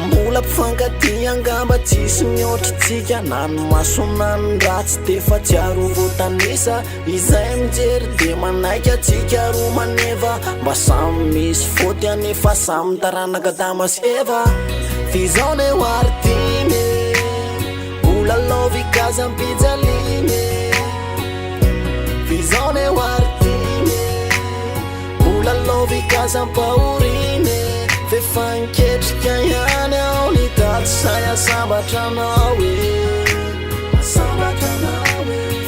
mbola mpifankaty angamba tsisy mihoatritsika nanomaso nanondratsy defa tsiaro voatanisa izay mijery de manaiky atsika ro maneva mba samy misy faoty anefa samy taranaka damaseva fizao ne hoartine ola lovy kazampijaline fizao ne hoartine ola lovy kazampaorine fefanketrika ihany ao ny daty say asambatranao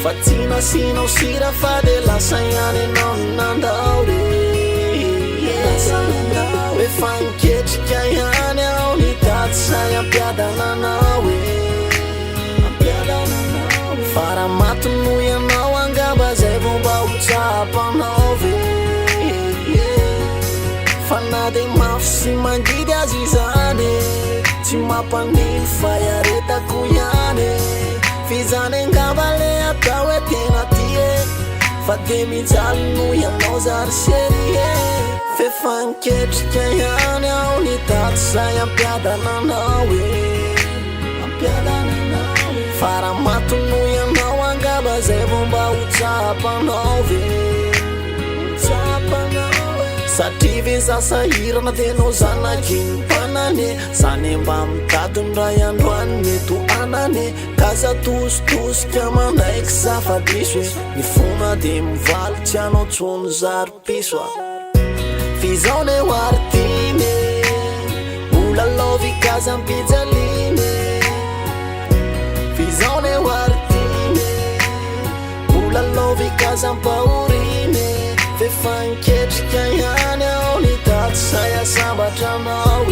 fa tsy nasinao sira fa de lasa ihany anao ny nandao fefanketrika ihany ao ny daty say ampiadananao faramatonno ianao angamba zay vomba hotsapanao fa na de mafy sy mandidy azy izany tsy mampanino fa iaretako ihany fizany angamba le atao hoe tena tie fa de mijaly no ianao zary serie fefanketrika ihany ao ny daty say ampiadananao faramatonno ianao angamba zay vomba hotsapanao satria ve zasahirana tenao zanakiny mpanane zany mba mitadiny ray androany meto anane ka za tositosika manaiky zafadiso ny fona de mivaly tsy anao tsony zary piso fizao ne hoartine ola lovy kazampijaline fizao ne hoartine ola lovy kazampaorine fefanketrika ihany ao ny daty say asambatranao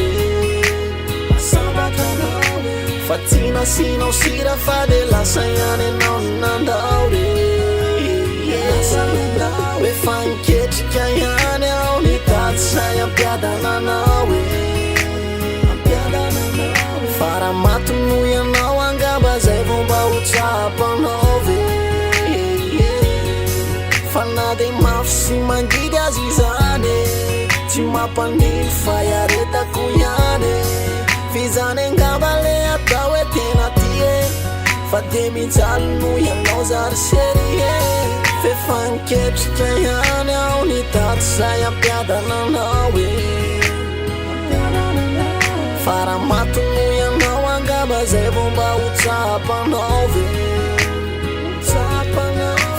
fa tsy nasinao sira fa de lasa ihany anao ny nandao fefanketrika ihany ao ny daty say ampiadananao faramatonno ianao angamba zay vomba hotsapanao fa na de mafy sy mandidy azy izany tsy mampanino fa iaretako ihany fizany angamba le atao hoe tena tie fa de mijaly no ianao zary serie fefanketrika ihany ao ny daty say ampiadananao faramatonno ianao angamba zay vomba hotsapanao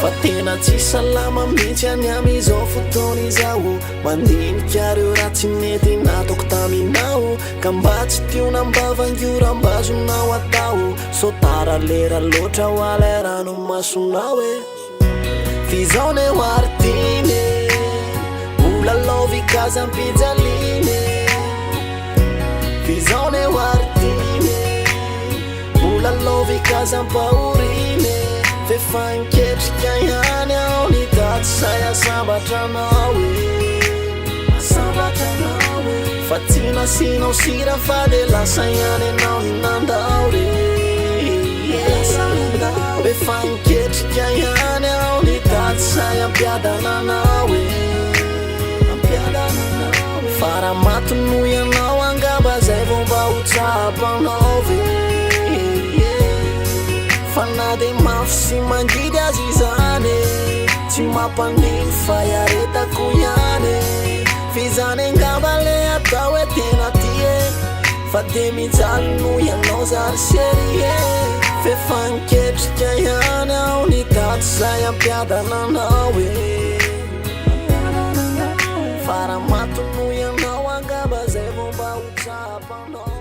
fa tena tsy salama mihitsy any amizao fotoana izao mandinika reo raha tsy mety nataoko taminao ka mba tsy tiona mbavangioram-bazonao atao sotara lera loatra ho alerano masonao fizao ne hoartine ola lovy kazampijaline fizao ne hoartine ola lovy kazampaorine fefanketrika ihany ao ny daty say asambatranao fa tsy nasinao sira fa de lasa ihany anao ny nandao fefanketrika ihany ao ny daty say ampiadananao faramatonno ianao angamba zay vomba hotsapanao fa na de mafy sy mandidy azy izany tsy mampanino fa iaretako ihany fizany angamba le atao hoe tena tie fa de mijaly no ianao zary serie fefanketrika ihany ao ny daty say ampiadananao faramatonno ianao angamba zay vomba hotsapanao